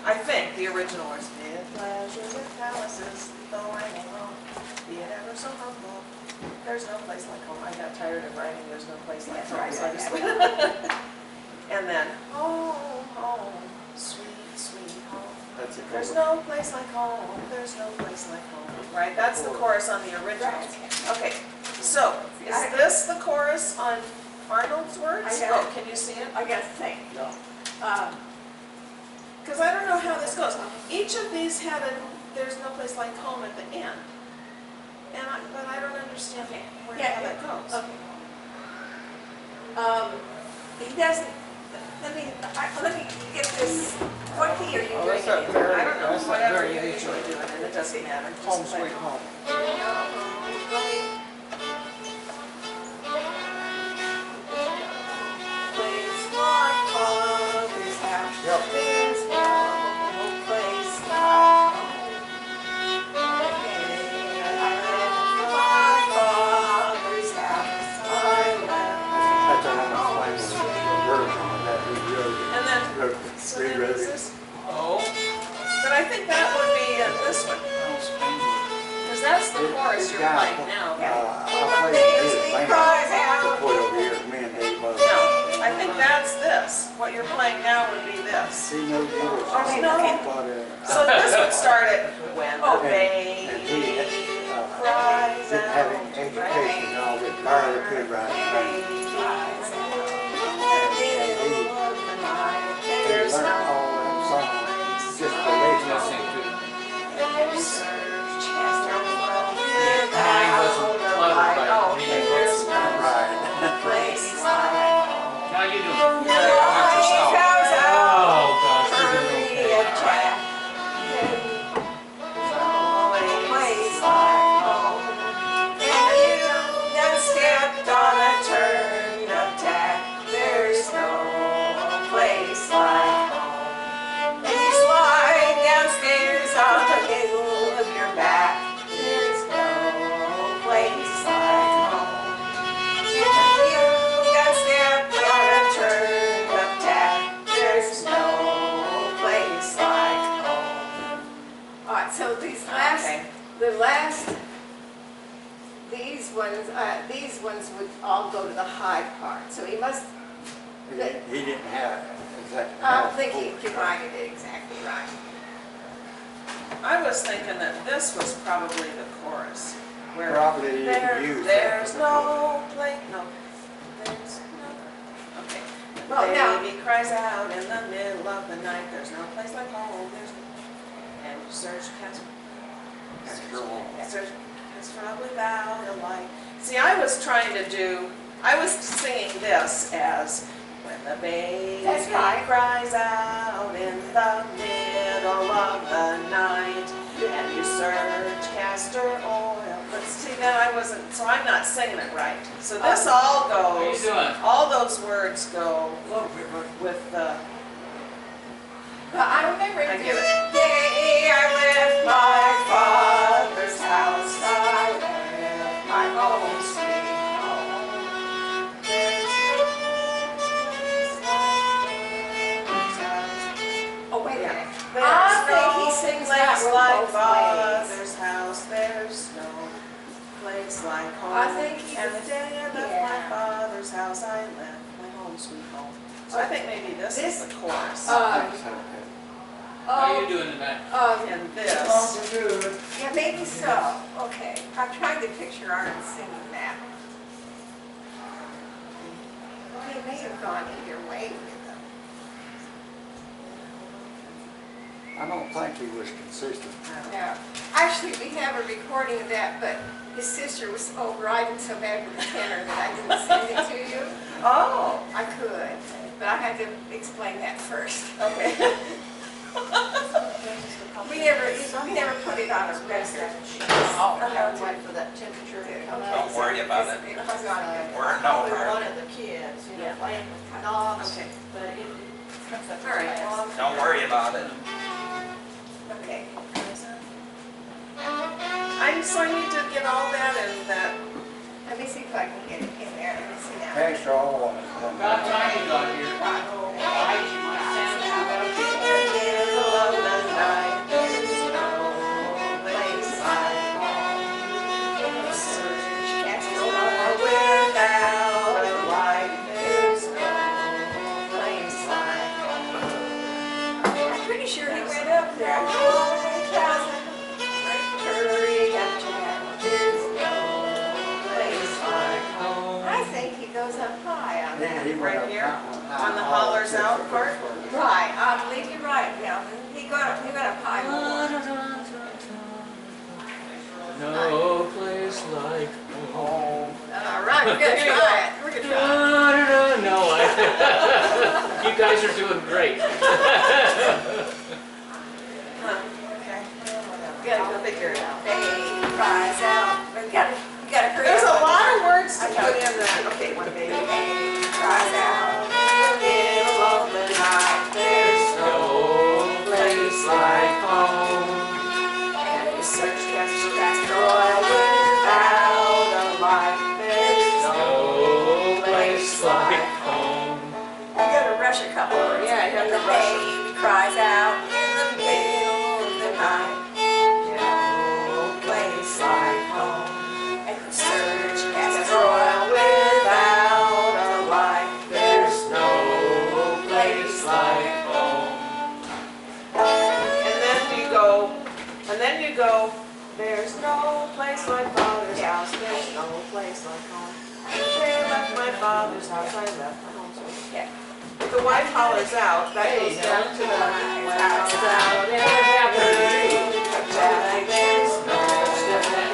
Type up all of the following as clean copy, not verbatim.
I think the original was mid pleasures and palaces, though I'm alone, be it ever so humble. There's no place like home. I got tired of writing there's no place like home, so I just went. And then home, home, sweet, sweet home. That's it. There's no place like home. There's no place like home. Right? That's the chorus on the original. Okay. So is this the chorus on Arnold's words? Oh, can you see it? I gotta think. No. Because I don't know how this goes. Each of these had a "there's no place like home" at the end, but I don't understand how that goes. Okay. He doesn't. Let me get this. What key are you doing? That's that I very, don't know. that's that Whatever you're variation. usually doing, and it doesn't matter. Just Home play. sweet home. Place like father's house. Yep. There's no place like home. My father's house. That's a Lawrence version of that we And then, wrote. so then Rewrote is it. this? Oh. But I think that would be this one. Because that's the chorus you're playing now. I'll play his band support over here, me and Dave both. No, I think that's this. What you're playing now would be this. He knows yours. Oh, no. So this would start at when the baby And he cries didn't have out. any education and all this, barely could write a thing. He There's learned no all them songs, just the lessons. Mine wasn't cluttered by there's no Right. place like home. How you doing? Watch yourself. Oh, gosh, you're doing okay. Place like home. And you done stepped on a turn of tack. There's no place like home. And you slide downstairs on the middle of your back. There's no place like home. And you done stepped on a turn of tack. There's no place like home. All right, so these last, Okay. these ones would all go to the high part. So he must. He didn't have exactly. I don't think he divided it exactly right. I was thinking that this was probably the chorus. Where Probably used that there's for the no place, no, there's no, okay. Well, The now- baby cries out in the middle of the night, there's no place like home, and you search, it's probably without a light. See, I was singing this as when the baby That's right. cries out in the middle of the night, and you search castor oil. But see, then I wasn't, so I'm not singing it right. So this all How you goes, doing? all those words go with the, I remember I get it. Day I left my father's house, I left my home sweet home. There's oh, wait a minute. I think he sings that place one like both ways. Father's house, there's no place like home. I think he And the was- day I left my yeah. father's house, I left my home sweet home. So I think maybe this is This- the chorus. How you doing tonight? And this. Yeah, maybe so. Okay. I'm trying to picture Arnold singing that. Well, he may have gone either way with them. I don't think he was consistent. No. Actually, we have a recording of that, but his sister was overriding so bad with the tenor that I didn't send it to you. Oh, I could, but I had to explain that first. okay. We never put it on a record. Oh, wait for that temperature to come out. Don't worry about it. It was on a We're no We hurry. wanted the kids, you know, Yeah. playing with knobs, Okay. but it comes up All right, fast. well, Don't worry about it. Okay. So I need to get all that and that. Let me see if I can get it in there. Let me see now. Extra all on it. About time you got here. Right. Why you might send you In the middle of pretty sure he went up there. Oh, thousand. Hurry up, Jack. There's no place like home. I think he goes up high on that. Right here, on the hollers out part. Right, I believe you're right, Calvin. He got up high more. No place like home. All right, we're gonna try it. We're gonna try it. No, you guys are doing great. Okay. We gotta go figure it out. Baby cries out. We gotta hurry There's up. a lot of words to put in there. Okay, one baby. Baby cries out. In a lonely night, there's No place like home. and you search castor oil without a light. There's No place like home. You gotta rush a couple words. Yeah, you have to The rush baby cries out in the middle of the night. No place like home. And you search castor oil without a light. There's No place like home. And then you go, there's no place like Father's house, there's no place like home. Where left my father's house, I left my home. Yeah. If the wife hollers out, that goes down to the wife hollers out. What happened to you? Jack, there's no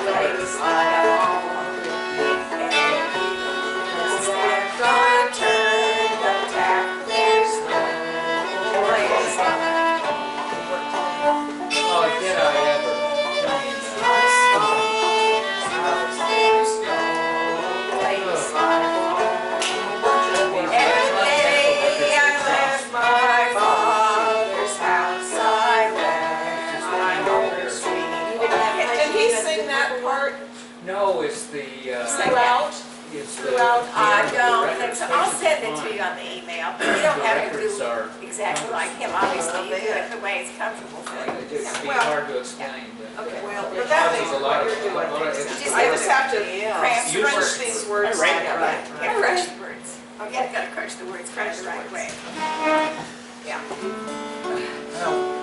place like home. Gonna turn the tap. There's no place like Oh, did I ever? place like home. Every day I left my father's house, I left my home sweet. Did he sing that part No, it's the, throughout? it's the. Throughout, I the don't record think so. I'll send it to station's you on the email. You don't The have to records do are- exactly like him, obviously. You do it the way it's comfortable for fine. you. It'd be Well- hard to explain, but. Okay, Well, but that There's makes a lot what of- you're doing. a lot of- makes it's- sense. I just have to Cramp Useless. crunch these words I write together. that. Yeah, crunch the words. Yeah, you gotta crunch the words, crunch the right way. Yeah.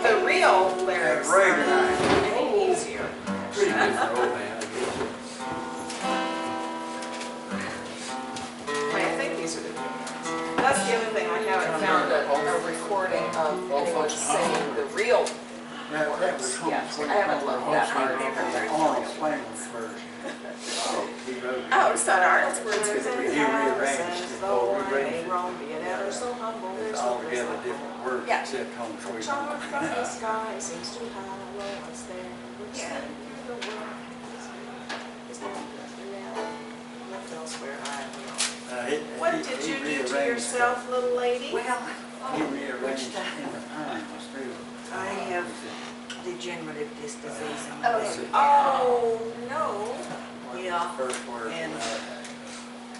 The real lyrics Ray are tonight, getting easier. pretty good for old man, I guess. I think these are the good ones. That's the other thing, I haven't found a recording of anyone saying the real. That was Yeah, I haven't looked that hard. Arnold Spangler's version. He wrote it. Oh, it's not Arnold's words. He rearranged it, or rearranged it. Rome, be it ever so humble, It's there's no place altogether like home. different words Yeah. except home The sweet charm home. from the sky seems to hollow us there, which Yeah. then through the world is not reality. Left elsewhere, I don't know. What did you do to yourself, little lady? Well, He rearranged it in the times too. I have degenerative disc disease in my Oh, leg. Oh, no. Yeah. First word. And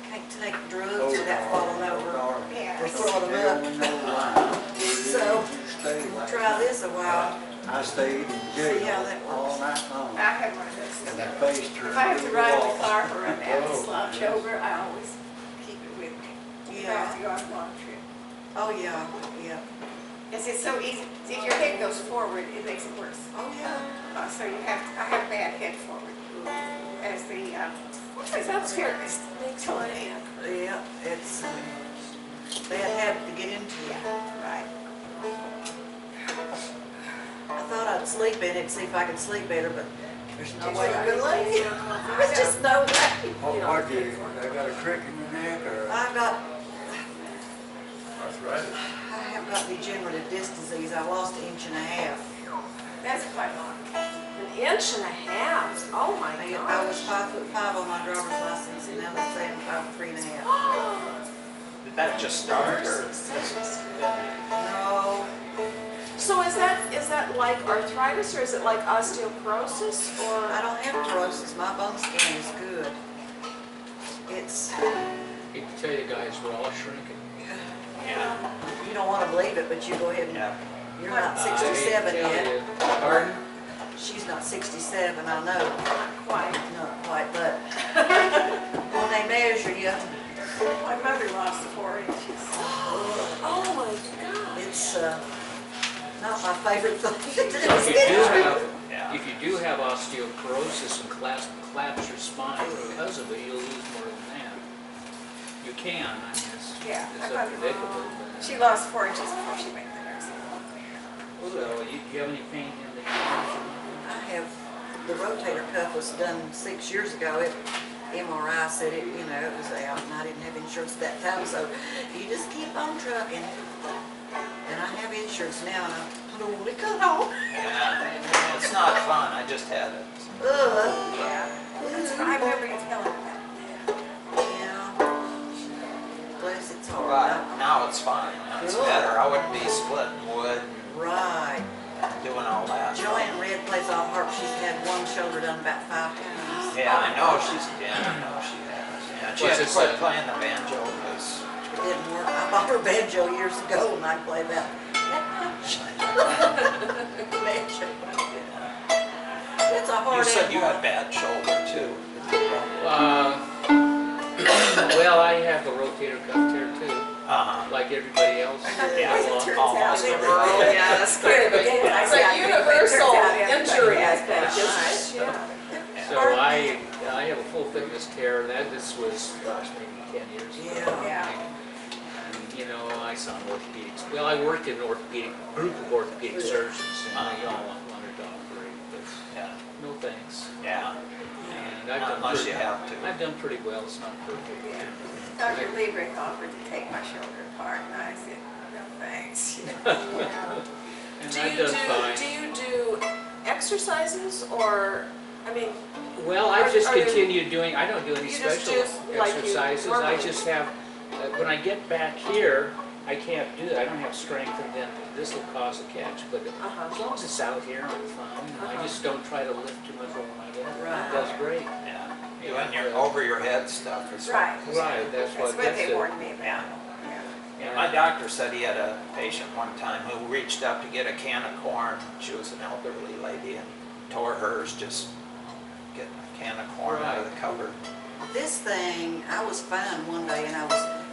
can't take drugs without falling over. Yeah. Or throwing them up. So, we'll try this a while. I stayed in See how jail that all works. night long. I have one of those. And the face turned If I have to to the ride in the wall. car for an hour Oh. slouch over, I always keep it with me. If I Yeah. have to go on a long trip. Oh, yeah, yeah. Because it's so easy. See, if your head goes forward, it makes it worse. Oh, yeah. So you have, I have bad head forward. As the, what is that therapist told me? Yeah, it's bad habit to get into. Right. I thought I'd sleep in it, see if I could sleep better, but there's no Did way you I can. really? I just know that. What do you, I got a crick in your neck or I've got, arthritis? I have got degenerative disc disease. I lost 1.5 inches. That's quite long. An inch and a half. Oh my I was gosh. 5'5" on my driver's license, and now they're saying 5'3.5". Did that just start, or? No, So is that like arthritis or is it like osteoporosis or? I don't have cirrhosis. My bone skin is good. It's, Hate to tell you guys, we're all shrinking. you don't want to believe it, but you go ahead and, you're not 67 yet. Pardon? She's not 67, I know. Not quite. Not quite, but when they measure you, My mother lost 4 inches. Oh my God. it's Not my favorite thing to do. If you do have osteoporosis and collapse your spine because of it, you'll lose more than that. You can, I mean, Yeah, it's I unpredictable. She lost 4 inches before she went to the nursing home. So, do you have any pain in the I have, the rotator cuff was done 6 years ago. MRI said it, you know, it was out, and I didn't have insurance at that time, so you just keep on trucking. And I have insurance now, and I'm totally cut off. Yeah, it's not fun, I just had it. Yeah. I remember you telling me that. Yeah. Bless, it's hard. But now it's fine, now it's better. I wouldn't be splitting wood Right. and doing all that. Joanne Red plays all harp. She's had one shoulder done about 5 times. Yeah, I know she has. Yeah, she had to quit playing the banjo because It didn't work. I bought her banjo years ago, and I played that much. Banjo. It's a hard you said you animal. had bad shoulder too. Well, I have a rotator cuff tear too, like everybody else. Yeah, It turns out almost they every were- day. Yeah, that's scary, but it's a universal injury, I think, isn't it? So I have a full thickness tear. This was, gosh, maybe 10 years ago. Yeah. And, you know, I saw orthopedics. Well, I worked in an orthopedic group of orthopedic surgeons, and they all wanted to operate, but Yeah, no thanks. yeah. And I've Not done unless pretty, you have to. I've done pretty well. It's not perfect. Dr. Liebrich offered to take my shoulder apart, and I said, no thanks. And Do I've you done fine. do you do exercises or, I mean, Well, I Are- just are you- continue doing, I don't do any You just special do like you exercises. I normally just have, when I get back here, I can't do it. I don't have strength, and then this will cause a catch. But as long as it's out here, I'm fine. And I just don't try to lift too much over my head. Right. It does great. Yeah, doing your over your head stuff is Right. Right, that's That's what what gets they it. warned me about. Yeah, my doctor said he had a patient one time who reached up to get a can of corn. She was an elderly lady and tore hers just getting a can of corn out of the cupboard. This thing, I was fine one day, and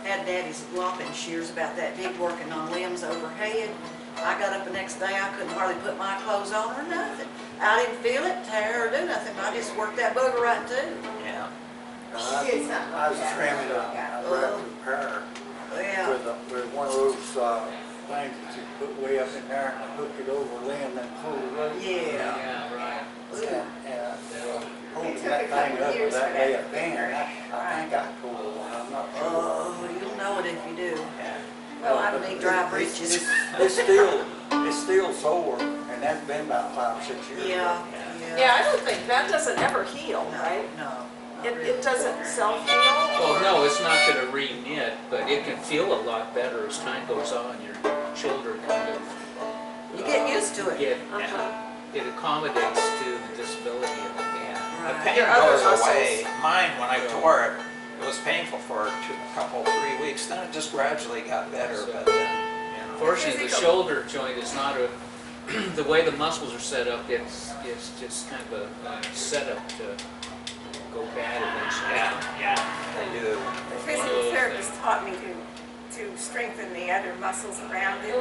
had Daddy's lopping shears about that big, working on limbs overhead. I got up the next day, I couldn't hardly put my clothes on or nothing. I didn't feel it, tear, or do nothing. I just worked that booger right too. Yeah. I was trimmed up, I wrapped a pair Yeah. with one of those things that you put way up in there and hook it over a limb and pull it over. Yeah. Yeah, right. Holding that thing up with that way up there, I think I pulled one, I'm not sure. Oh, you'll know it if you do. Yeah. Well, I need dry breeches. It's still sore, and that's been about 5 or 6 years. Yeah, yeah, I don't think, that doesn't ever heal, right? No. It doesn't self-heal? Well, or- no, it's not going to re-knit, but it can feel a lot better as time goes on. Your shoulder kind of You get used to it. it accommodates to the disability of it. The Right. pain Your other goes muscles. away. Mine, when I tore it, it was painful for a couple, 3 weeks. Then it just gradually got better. But then, you know. Fortunately, the shoulder joint is not a, the way the muscles are set up, it's just kind of a setup to go bad eventually. Yeah, they do. The physical therapist taught me to strengthen the other muscles around it.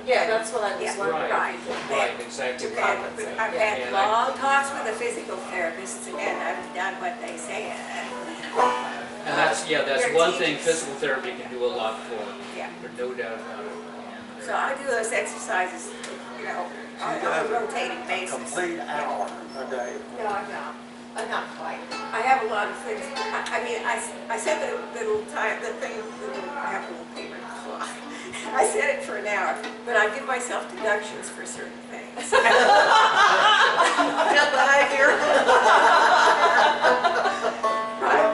Yeah, that's what I was Yeah. wondering. Right, Right. right, exactly. And Right. I've had And long talks with the physical therapists, and I've done what they say. And that's They're one thing teachers. physical therapy can do a lot for. Yeah. There's no doubt about it. And, So I do those exercises, you know, on a rotating basis. Complete hour a day. No, I'm not. I'm not quite. I have a lot of things. I mean, I said the little time, the thing, I have a little paper clock. I said it for an hour, but I give myself deductions for certain things. Good behavior. Right.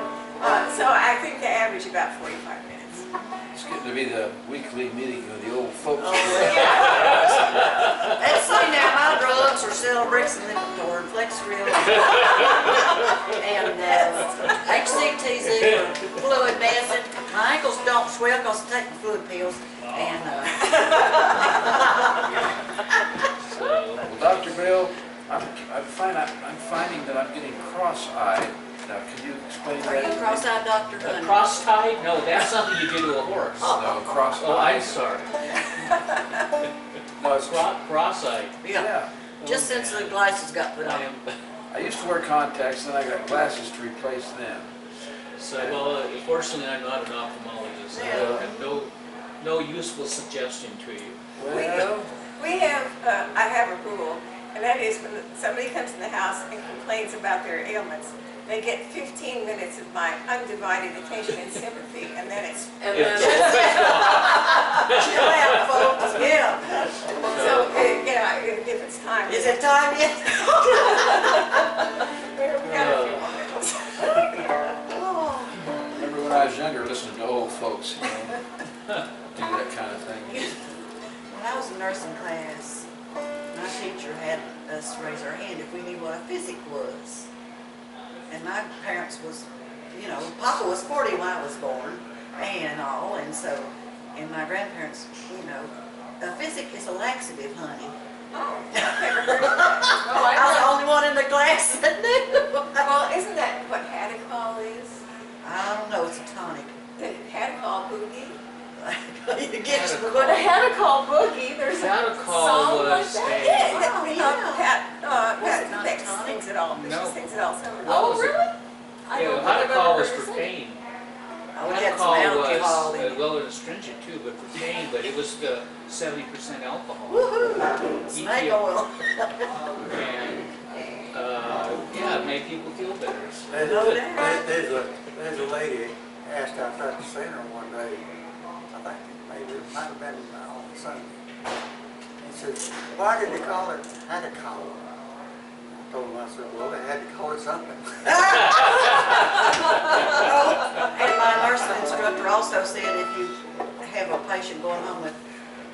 So I think they average about 45 minutes. It's getting to be the weekly meeting of the old folks. Let's see now, my drugs are Celebrex and Lipitor and Flexeril. And HCTZ for fluid medicine. My ankles don't swell because I'm taking fluid pills. And so, Dr. Bill, I'm finding that I'm getting cross-eyed. Now, can you explain are you that? cross-eyed, Dr. Hunter? cross-tied? No, that's something you do to a horse. No, cross-eyed. Oh, I'm sorry. No, it's Cross-eyed. Yeah, just since the glasses got put I on. am, I used to wear contacts, then I got glasses to replace them. so, well, fortunately, I'm not an ophthalmologist. I have no useful suggestion to you. Well, We have, I have a rule, and that is when somebody comes in the house and complains about their ailments, they get 15 minutes of my undivided attention and sympathy, and then it's And If then, Chill out, folks, yeah. so, you know, if it's time. Is it time yet? We got a few more minutes. Oh. remember when I was younger, listening to old folks, you know, do that kind of thing. When I was in nursing class, my teacher had us raise our hand if we knew what a physic was. And my parents was, you know, Papa was 40 when I was born, and all, and so, and my grandparents, you know, a physic is a laxative, honey. Oh, I've never heard of that. oh, I was the I only one in the class that knew. Well, isn't that what Hadacol is? I don't know, it's a tonic. The Hadacol boogie? You get some but I had a call boogie, there's a Hadacol song like was that. Yeah, Oh, yeah. Pat Was it not Bex tonic? sings it all, No. she sings it all summer. What Oh, was it? really? I Yeah, don't think I've ever Hadacol was heard her for sing. pain. Oh, we had some Hadacol alcohol was, in it. well, it was astringent too, but for pain, but it was 70% alcohol. Woohoo! Snake EPO. oil. And, yeah, it made people feel better. There's a lady asked out at the center one day, I think maybe it might have been on Sunday. He said, why did they call it Hadacol? I told him, I said, well, they had to call it something. And my nursing instructor also said if you have a patient going home with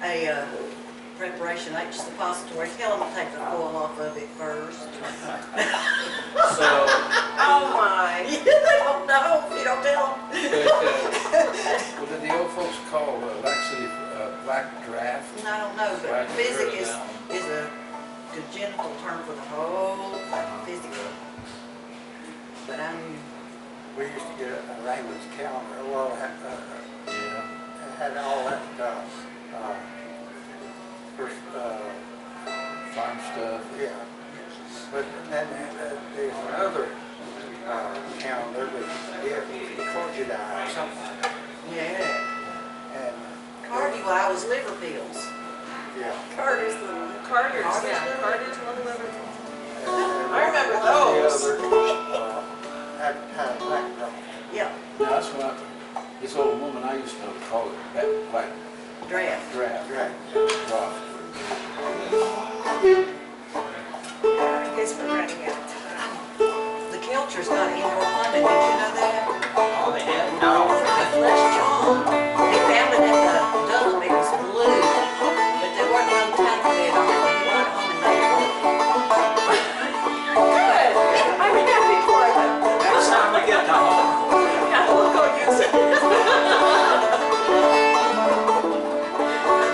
a preparation H suppository, tell them to take the foil off of it first. So, Oh my. They don't know if you don't tell them. but, What did the old folks call laxative, black draft? I don't know, but Right, physic sure, is, that one. is a congenital term for the whole physical. But I knew. We used to get a Raymond's calendar, well, Yeah. it had all that, first, Farm stuff. yeah. But then there's another calendar that it cordialite or something. Yeah. And, Cardi-Y was liver pills. yeah. Carter's Carter's, yeah, yeah. Carter's one liver. I remember those. The other, had black drop. Yeah, Yeah, that's what this old woman I used to call it, that black draft. draft. Right. Draft. I guess we're running out of time. The Kelcher's got indoor plumbing, did you know that? Oh, they did? No. Les John, they found it at the dump, it was blue, but there wasn't one tank lid on it, when you brought it home and made it work. Good, I'm happy for them. Next time we get to home. Yeah, we'll go use it.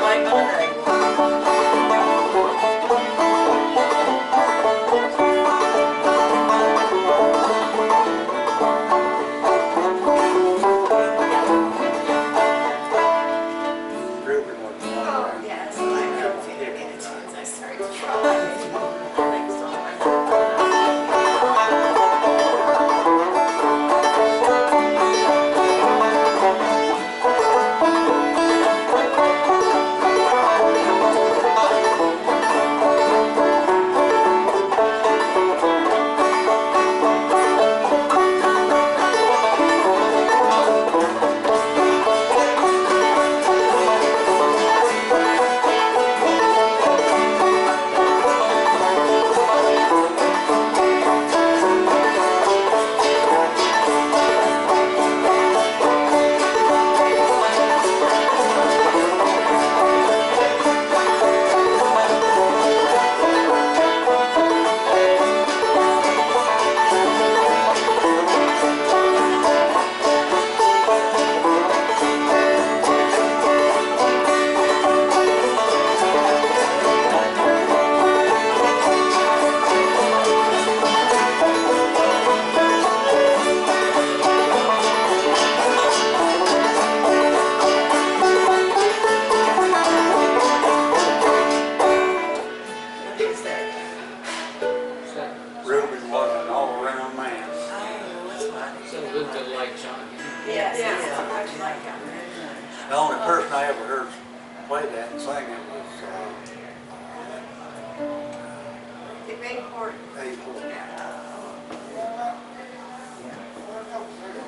Like Monday. The only person I ever heard play that and sing it was The big court. Abe Holt. We'll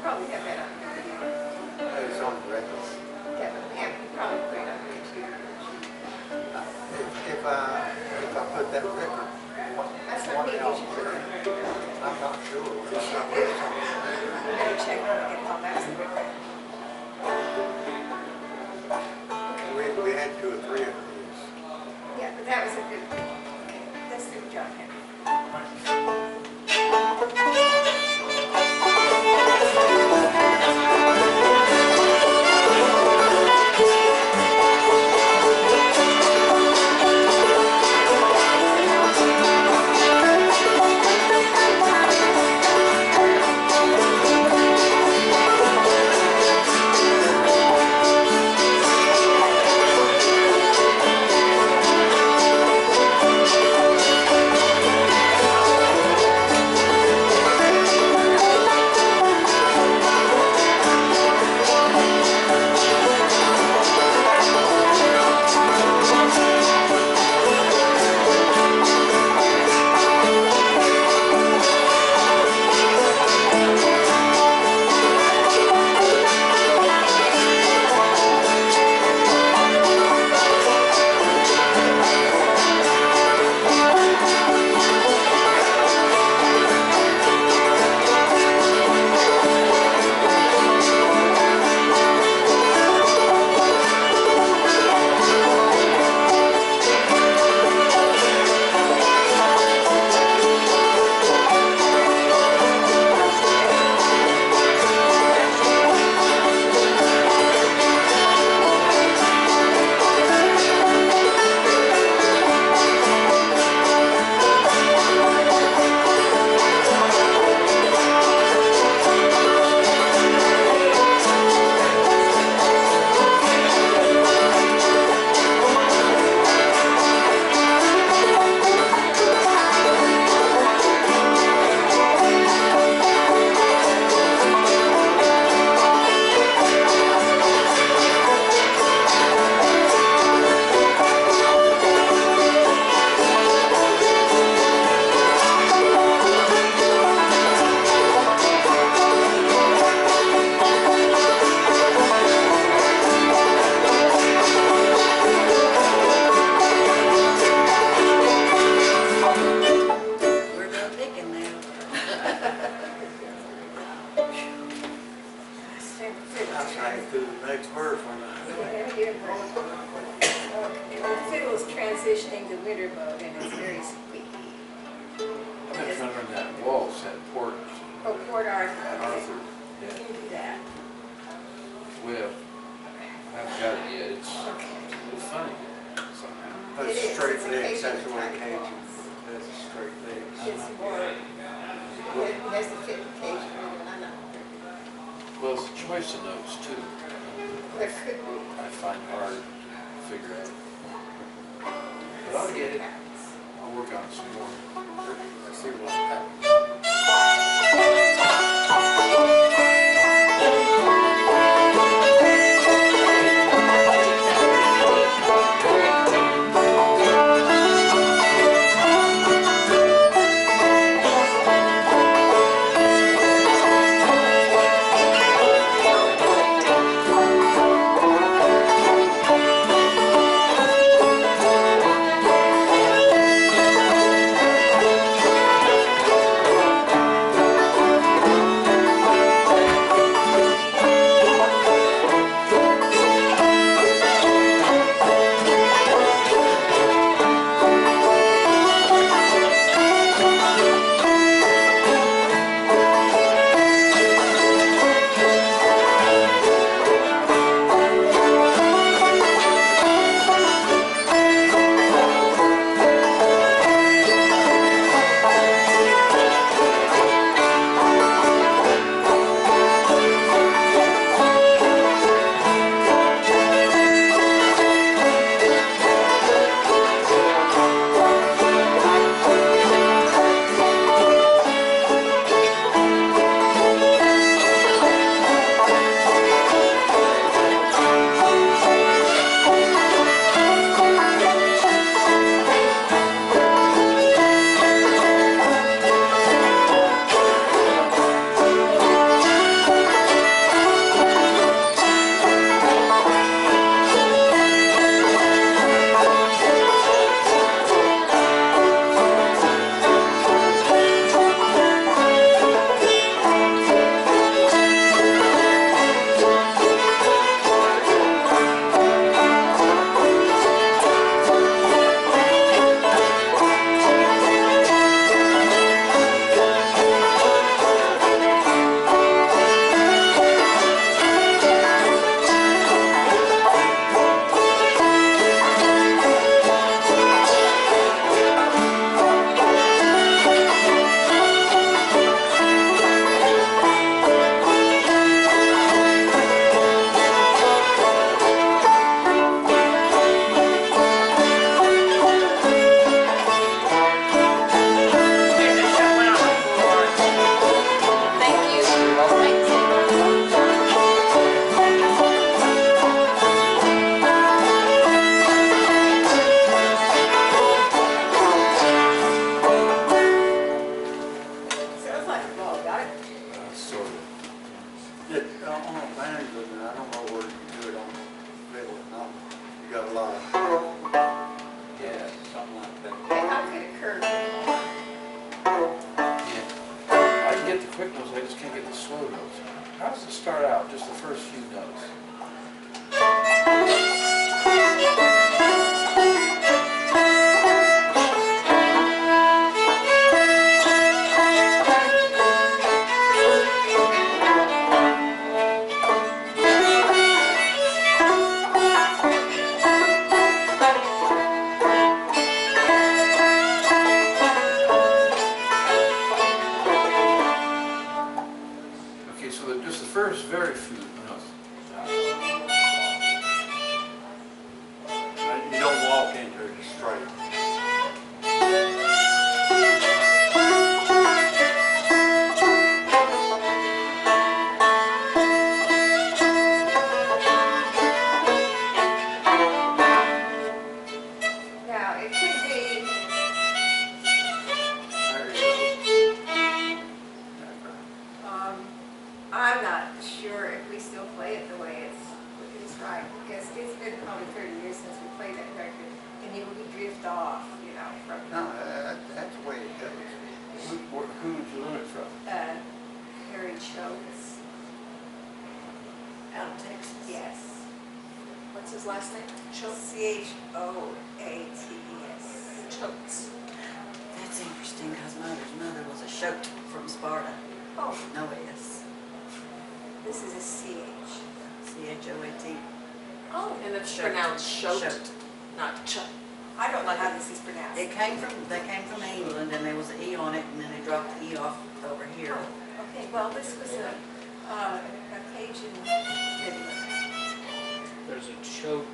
probably have that on. It was on the record. Yeah, we probably put it on YouTube. If I put that record, That's one what we album, usually do. I'm not sure. It's not really something. Better check on it, how that's the record. We had 2 or 3 of these. Yeah, but that was a good one. Okay, let's do John Henry. Transitioning to winter mode and it's very squeaky. I'm just remembering that waltz at Port Oh, Port Arthur. Okay. Arthur. You Yeah. can do that. Well, I haven't got it yet. It's Okay. funny somehow. That's It is. straight It's legs, that's the occasionally way tight. Cajun. That's straight legs. It's more, it has to fit occasionally, and I know. Well, it's a choice of notes too. There could be. I find hard to figure out. But I'll get it. I'll work on it some more. Let's see what happens. out just the first few notes. Okay, so just the first very few notes. You don't walk into it straight. Now, it could be, There you go. I'm not sure if we still play it the way it's right, because it's been probably 30 years since we played that record, and it would drift off, you know, from, No, that's the way it goes. Who did you learn it from? Harry Choates. Out of Texas. Yes. What's his last name? Choates. Choates. That's interesting, because mother's mother was a Shoat from Sparta. Oh, No S. this is a CH. C-H-O-A-T. Oh, and it's Shoat. pronounced shoat, Shoat. not ch. I don't know how this is pronounced. They came from England, and there was an E on it, and then they dropped the E off over here. Oh, okay, well, this was a Cajun video. There's a Choate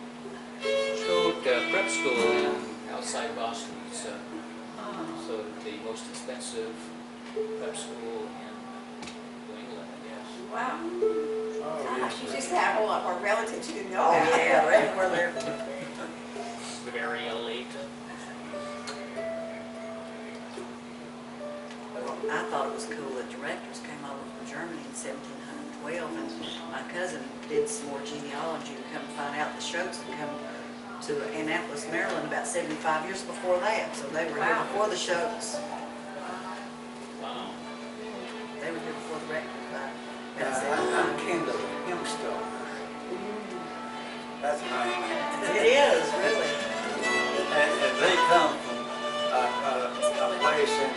prep school outside Boston. It's so the most expensive prep school in New England, I guess. Wow. Oh, Gosh, you just have a whole lot more relatives you didn't know Oh, about. yeah, right where they're, Very elite. I thought it was cool that directors came over from Germany in 1712, and my cousin did some more genealogy and come find out the Shoats had come to Annapolis, Maryland about 75 years before that, so they were here Wow. before the Shoats. Wow. They were here before the record. Yeah, I'm kin to Hempstone. That's my name. It is, really. And they come from a place in,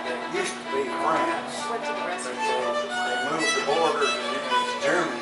that used to be France. Went to the But restaurant. they moved the borders and it was Germany